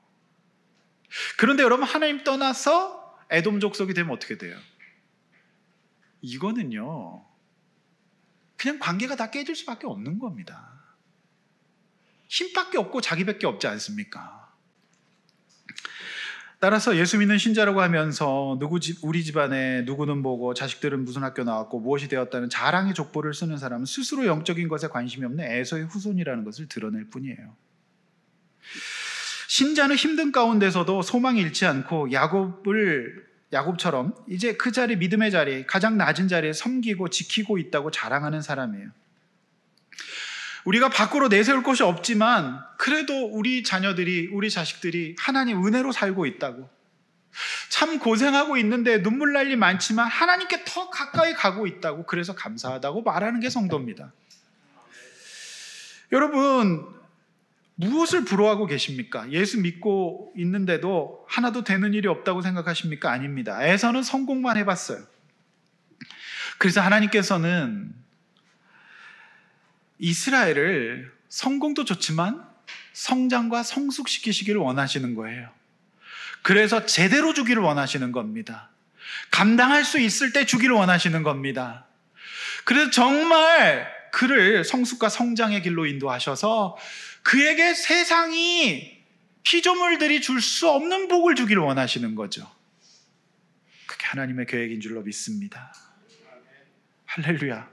그런데 여러분, 하나님 떠나서 에돔 족속이 되면 어떻게 돼요? 이거는요, 그냥 관계가 다 깨질 수밖에 없는 겁니다. 힘밖에 없고 자기밖에 없지 않습니까? 따라서 예수 믿는 신자라고 하면서 우리 집안에 누구는 뭐고 자식들은 무슨 학교 나왔고 무엇이 되었다는 자랑의 족보를 쓰는 사람은 스스로 영적인 것에 관심이 없는 에서의 후손이라는 것을 드러낼 뿐이에요. 신자는 힘든 가운데서도 소망이 잃지 않고 야곱처럼 이제 그 자리, 믿음의 자리, 가장 낮은 자리에 섬기고 지키고 있다고 자랑하는 사람이에요. 우리가 밖으로 내세울 것이 없지만 그래도 우리 자녀들이, 우리 자식들이 하나님 은혜로 살고 있다고, 참 고생하고 있는데 눈물 날 일 많지만 하나님께 더 가까이 가고 있다고, 그래서 감사하다고 말하는 게 성도입니다. 여러분, 무엇을 부러워하고 계십니까? 예수 믿고 있는데도 하나도 되는 일이 없다고 생각하십니까? 아닙니다. 에서는 성공만 해봤어요. 그래서 하나님께서는 이스라엘을 성공도 좋지만 성장과 성숙시키시기를 원하시는 거예요. 그래서 제대로 주기를 원하시는 겁니다. 감당할 수 있을 때 주기를 원하시는 겁니다. 그래서 정말 그를 성숙과 성장의 길로 인도하셔서 그에게 세상이 피조물들이 줄 수 없는 복을 주기를 원하시는 거죠. 그게 하나님의 계획인 줄로 믿습니다. 할렐루야.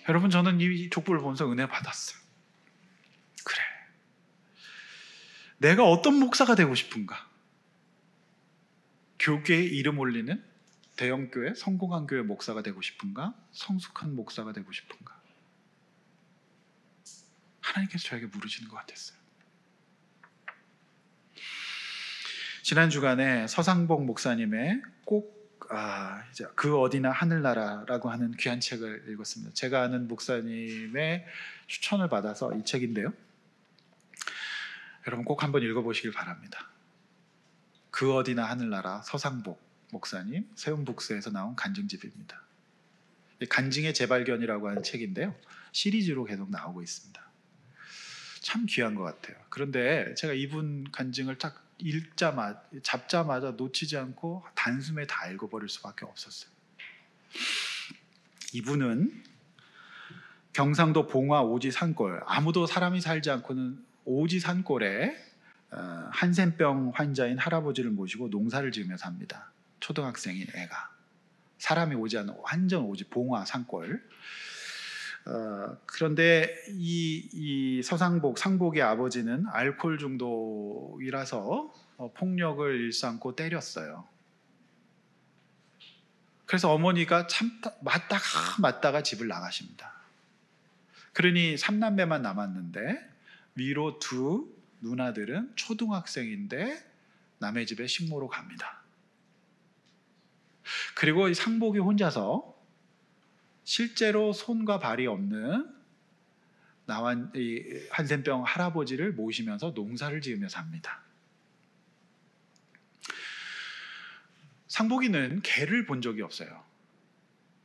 여러분, 저는 이 족보를 보면서 은혜 받았어요. 그래, 내가 어떤 목사가 되고 싶은가? 교계에 이름 올리는 대형교회, 성공한 교회 목사가 되고 싶은가? 성숙한 목사가 되고 싶은가? 하나님께서 저에게 물으시는 것 같았어요. 지난 주간에 서상복 목사님의 이제 그 어디나 하늘나라라고 하는 귀한 책을 읽었습니다. 제가 아는 목사님의 추천을 받아서 이 책인데요, 여러분 꼭 한번 읽어보시길 바랍니다. 그 어디나 하늘나라, 서상복 목사님, 세운북스에서 나온 간증집입니다. 간증의 재발견이라고 하는 책인데요, 시리즈로 계속 나오고 있습니다. 참 귀한 것 같아요. 그런데 제가 이분 간증을 딱 잡자마자 놓치지 않고 단숨에 다 읽어버릴 수밖에 없었어요. 이분은 경상도 봉화 오지 산골, 아무도 사람이 살지 않고는 오지 산골에 한센병 환자인 할아버지를 모시고 농사를 지으며 삽니다. 초등학생인 애가, 사람이 오지 않는 완전 오지 봉화 산골. 그런데 이 상복의 아버지는 알코올 중독이라서 폭력을 일삼고 때렸어요. 그래서 어머니가 맞다가 집을 나가십니다. 그러니 3남매만 남았는데 위로 두 누나들은 초등학생인데 남의 집에 식모로 갑니다. 그리고 이 상복이 혼자서 실제로 손과 발이 없는 이 한센병 할아버지를 모시면서 농사를 지으며 삽니다. 상복이는 개를 본 적이 없어요.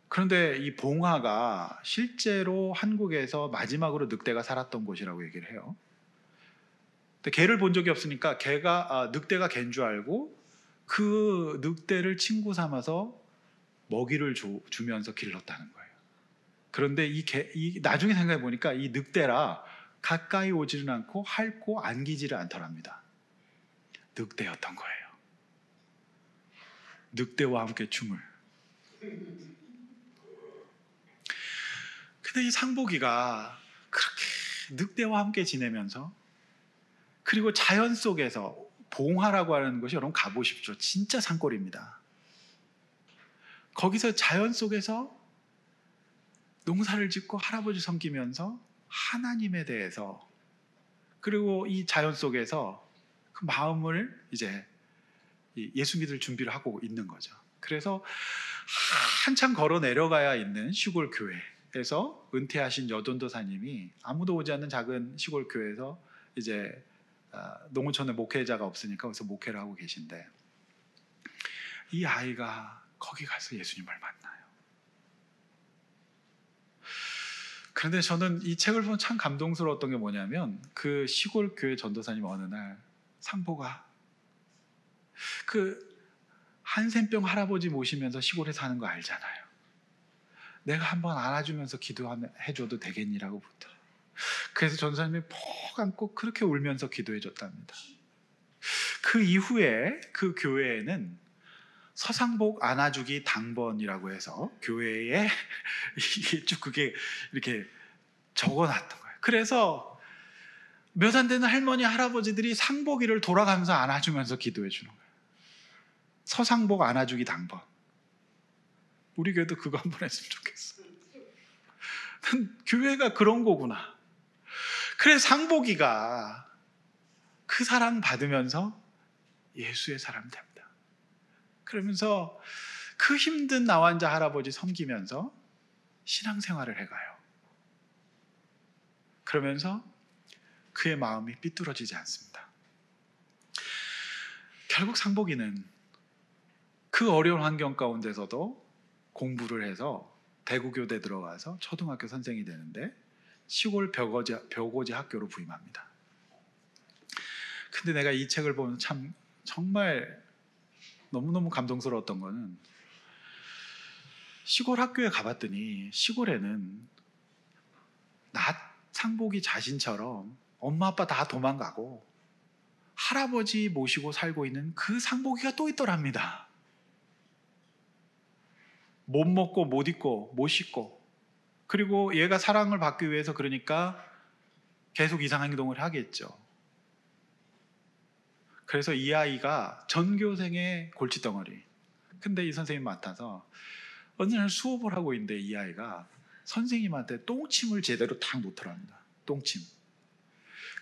그런데 이 봉화가 실제로 한국에서 마지막으로 늑대가 살았던 곳이라고 얘기를 해요. 근데 개를 본 적이 없으니까 늑대가 개인 줄 알고 그 늑대를 친구 삼아서 먹이를 주면서 길렀다는 거예요. 그런데 나중에 생각해 보니까 이 늑대라 가까이 오지는 않고 핥고 안기지를 않더랍니다. 늑대였던 거예요. 늑대와 함께 춤을. 근데 이 상복이가 그렇게 늑대와 함께 지내면서, 그리고 자연 속에서 봉화라고 하는 곳이 여러분 가보십시오. 진짜 산골입니다. 거기서 자연 속에서 농사를 짓고 할아버지 섬기면서 하나님에 대해서, 그리고 이 자연 속에서 그 마음을 이제 예수 믿을 준비를 하고 있는 거죠. 그래서 한참 걸어 내려가야 있는 시골 교회에서 은퇴하신 여전도사님이 아무도 오지 않는 작은 시골 교회에서 이제 농어촌에 목회자가 없으니까 거기서 목회를 하고 계신데, 이 아이가 거기 가서 예수님을 만나요. 그런데 저는 이 책을 보면 참 감동스러웠던 게 뭐냐면, 그 시골 교회 전도사님 어느 날 상보가 그 한센병 할아버지 모시면서 시골에 사는 거 알잖아요. 내가 한번 안아주면서 기도해줘도 되겠니라고 묻더라. 그래서 전도사님이 푹 안고 그렇게 울면서 기도해 줬답니다. 그 이후에 그 교회에는 서상복 안아주기 당번이라고 해서 교회에 쭉 그게 이렇게 적어놨던 거예요. 그래서 몇 안 되는 할머니 할아버지들이 상복이를 돌아가면서 안아주면서 기도해 주는 거예요. 서상복 안아주기 당번. 우리 교회도 그거 한번 했으면 좋겠어. 교회가 그런 거구나. 그래서 상복이가 그 사랑 받으면서 예수의 사람 됩니다. 그러면서 그 힘든 나환자 할아버지 섬기면서 신앙생활을 해가요. 그러면서 그의 마음이 삐뚤어지지 않습니다. 결국 상복이는 그 어려운 환경 가운데서도 공부를 해서 대구교대 들어가서 초등학교 선생이 되는데 시골 벽오지 학교로 부임합니다. 근데 내가 이 책을 보면 참 정말 너무너무 감동스러웠던 거는, 시골 학교에 가봤더니 시골에는 상복이 자신처럼 엄마 아빠 다 도망가고 할아버지 모시고 살고 있는 그 상복이가 또 있더랍니다. 못 먹고 못 입고 못 씻고, 그리고 얘가 사랑을 받기 위해서 그러니까 계속 이상한 행동을 하겠죠. 그래서 이 아이가 전교생의 골칫덩어리. 근데 이 선생님 맡아서 어느 날 수업을 하고 있는데 이 아이가 선생님한테 똥침을 제대로 탁 놓더랍니다. 똥침.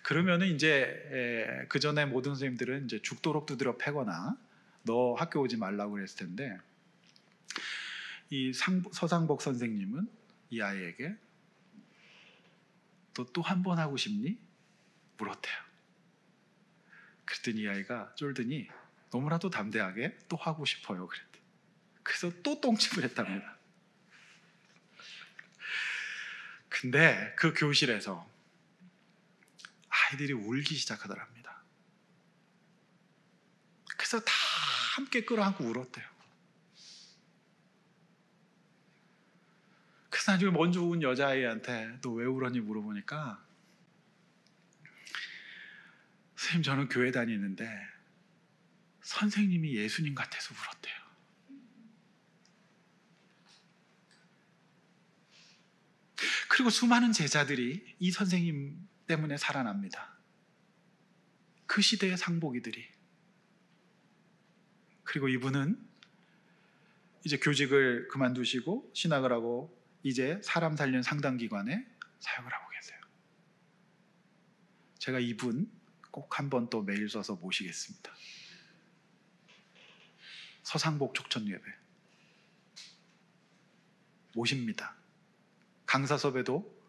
그러면은 이제 그 전에 모든 선생님들은 이제 죽도록 두드려 패거나 너 학교 오지 말라고 그랬을 텐데, 이 서상복 선생님은 이 아이에게 너 또 한 번 하고 싶니? 물었대요. 그랬더니 이 아이가 쫄더니 너무나도 담대하게 또 하고 싶어요 그랬대. 그래서 또 똥침을 했답니다. 근데 그 교실에서 아이들이 울기 시작하더랍니다. 그래서 다 함께 끌어안고 울었대요. 그래서 나중에 먼저 운 여자아이한테 너 왜 울었니 물어보니까, 선생님 저는 교회 다니는데 선생님이 예수님 같아서 울었대요. 그리고 수많은 제자들이 이 선생님 때문에 살아납니다. 그 시대의 상복이들이. 그리고 이분은 이제 교직을 그만두시고 신학을 하고 이제 사람 살리는 상담기관에 사역을 하고 계세요. 제가 이분 꼭 한번 또 메일 써서 모시겠습니다. 서상복 촉천 예배 모십니다. 강사 수업에도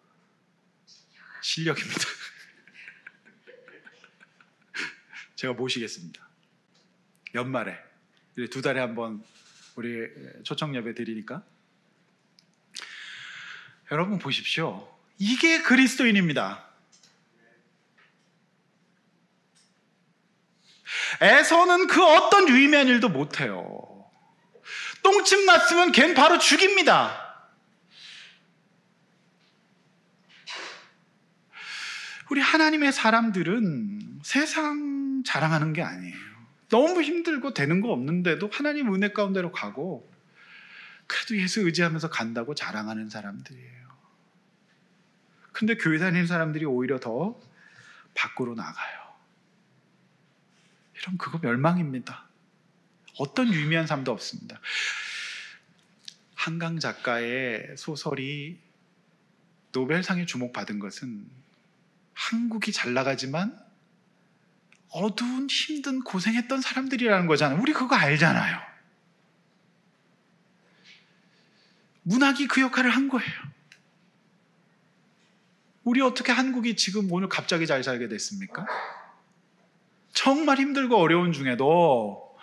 실력입니다. 제가 모시겠습니다. 연말에 2달에 한 번 우리 초청 예배 드리니까 여러분 보십시오. 이게 그리스도인입니다. 에서는 그 어떤 유의미한 일도 못해요. 똥침 났으면 걘 바로 죽입니다. 우리 하나님의 사람들은 세상 자랑하는 게 아니에요. 너무 힘들고 되는 거 없는데도 하나님 은혜 가운데로 가고 그래도 예수 의지하면서 간다고 자랑하는 사람들이에요. 근데 교회 다니는 사람들이 오히려 더 밖으로 나가요. 이러면 그거 멸망입니다. 어떤 유의미한 삶도 없습니다. 한강 작가의 소설이 노벨상에 주목받은 것은 한국이 잘 나가지만 어두운 힘든 고생했던 사람들이라는 거잖아요. 우리 그거 알잖아요. 문학이 그 역할을 한 거예요. 우리 어떻게 한국이 지금 오늘 갑자기 잘 살게 됐습니까? 정말 힘들고 어려운 중에도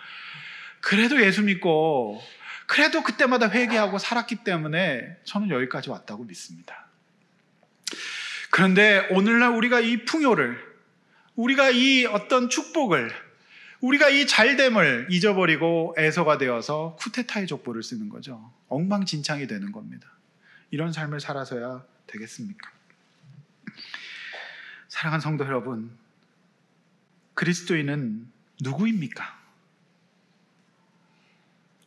그래도 예수 믿고 그래도 그때마다 회개하고 살았기 때문에 저는 여기까지 왔다고 믿습니다. 그런데 오늘날 우리가 이 풍요를, 우리가 이 어떤 축복을, 우리가 이 잘됨을 잊어버리고 애서가 되어서 쿠데타의 족보를 쓰는 거죠. 엉망진창이 되는 겁니다. 이런 삶을 살아서야 되겠습니까? 사랑하는 성도 여러분, 그리스도인은 누구입니까?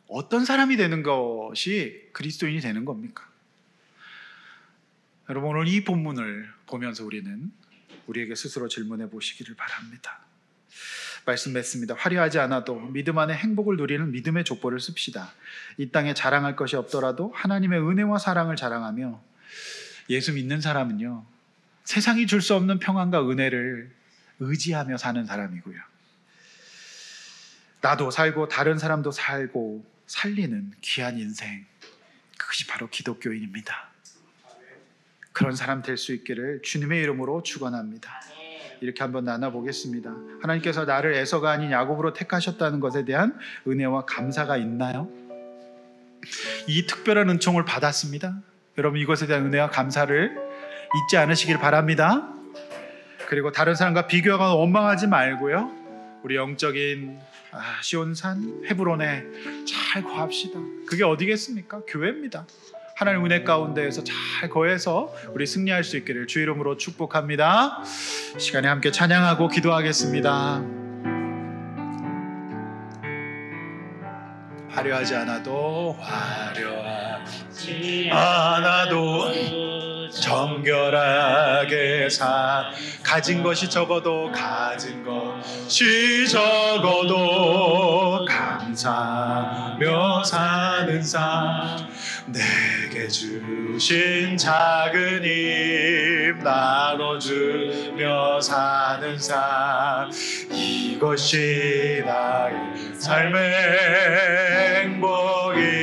어떤 사람이 되는 것이 그리스도인이 되는 겁니까? 여러분, 오늘 이 본문을 보면서 우리는 우리에게 스스로 질문해 보시기를 바랍니다. 말씀 맺습니다. 화려하지 않아도 믿음 안에 행복을 누리는 믿음의 족보를 씁시다. 이 땅에 자랑할 것이 없더라도 하나님의 은혜와 사랑을 자랑하며, 예수 믿는 사람은요, 세상이 줄 수 없는 평안과 은혜를 의지하며 사는 사람이고요, 나도 살고 다른 사람도 살고 살리는 귀한 인생, 그것이 바로 기독교인입니다. 그런 사람 될 수 있기를 주님의 이름으로 축원합니다. 이렇게 한번 나눠보겠습니다. 하나님께서 나를 에서가 아닌 야곱으로 택하셨다는 것에 대한 은혜와 감사가 있나요? 이 특별한 은총을 받았습니다. 여러분, 이것에 대한 은혜와 감사를 잊지 않으시길 바랍니다. 그리고 다른 사람과 비교하거나 원망하지 말고요, 우리 영적인 시온산 헤브론에 잘 거합시다. 그게 어디겠습니까? 교회입니다. 하나님 은혜 가운데에서 잘 거해서 우리 승리할 수 있기를 주 이름으로 축복합니다. 시간에 함께 찬양하고 기도하겠습니다. 화려하지 않아도 정결하게 가진 것이 적어도 감사하며 사는 삶, 내게 주신 작은 힘 나눠주며 사는 삶, 이것이 나의 삶의 행복이라오.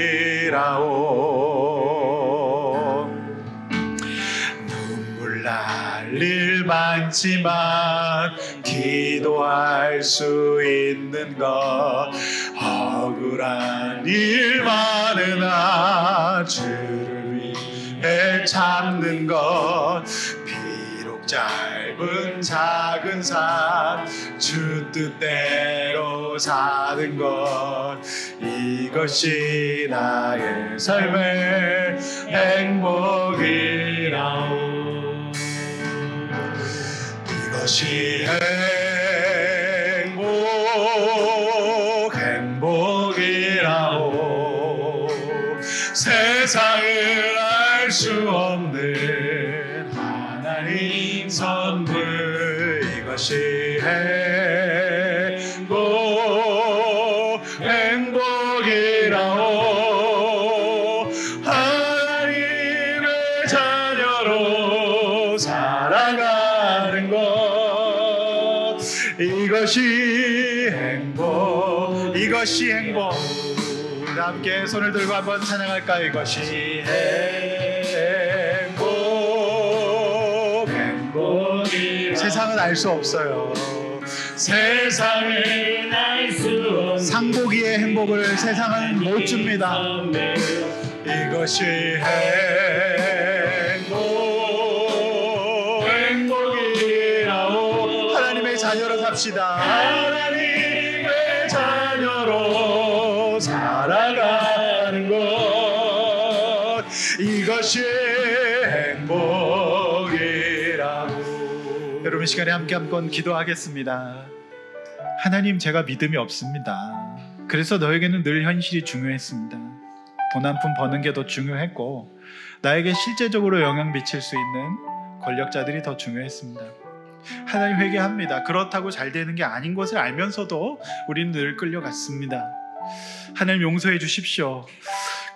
눈물 날 일 많지만 기도할 수 있는 것, 억울한 일 많으나 주를 위해 참는 것, 비록 짧은 작은 삶 주 뜻대로 사는 것, 이것이 나의 삶의 행복이라오. 이것이 행복이라오. 세상을 알 수 없는 하나님 선물, 이것이 행복이라오. 하나님의 자녀로 살아가는 것, 이것이 행복, 이것이 행복. 함께 손을 들고 한번 찬양할까요? 이것이 행복, 행복. 세상은 알 수 없어요. 세상은 알 수 없는 상복이의 행복을 세상은 못 줍니다. 이것이 행복이라오. 하나님의 자녀로 삽시다. 하나님의 자녀로 살아가는 것, 이것이 행복이라고. 여러분, 이 시간에 함께 한번 기도하겠습니다. 하나님, 제가 믿음이 없습니다. 그래서 너에게는 늘 현실이 중요했습니다. 돈 한 푼 버는 게 더 중요했고, 나에게 실제적으로 영향 미칠 수 있는 권력자들이 더 중요했습니다. 하나님, 회개합니다. 그렇다고 잘 되는 게 아닌 것을 알면서도 우리는 늘 끌려갔습니다. 하나님, 용서해 주십시오.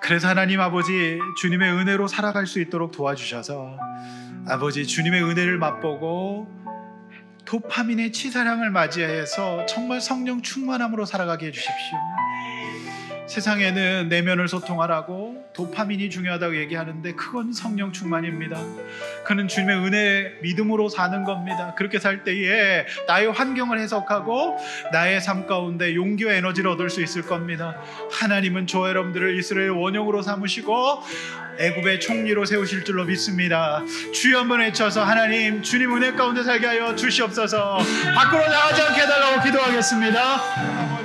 그래서 하나님 아버지, 주님의 은혜로 살아갈 수 있도록 도와주셔서 아버지, 주님의 은혜를 맛보고 도파민의 치사량을 맞이해서 정말 성령 충만함으로 살아가게 해주십시오. 세상에는 내면을 소통하라고 도파민이 중요하다고 얘기하는데 그건 성령 충만입니다. 그는 주님의 은혜 믿음으로 사는 겁니다. 그렇게 살 때에 나의 환경을 해석하고 나의 삶 가운데 용기와 에너지를 얻을 수 있을 겁니다. 하나님은 저 여러분들을 이스라엘 원형으로 삼으시고 애굽의 총리로 세우실 줄로 믿습니다. 주여 한번 외쳐서 하나님, 주님 은혜 가운데 살게 하여 주시옵소서. 밖으로 나가지 않게 해달라고 기도하겠습니다.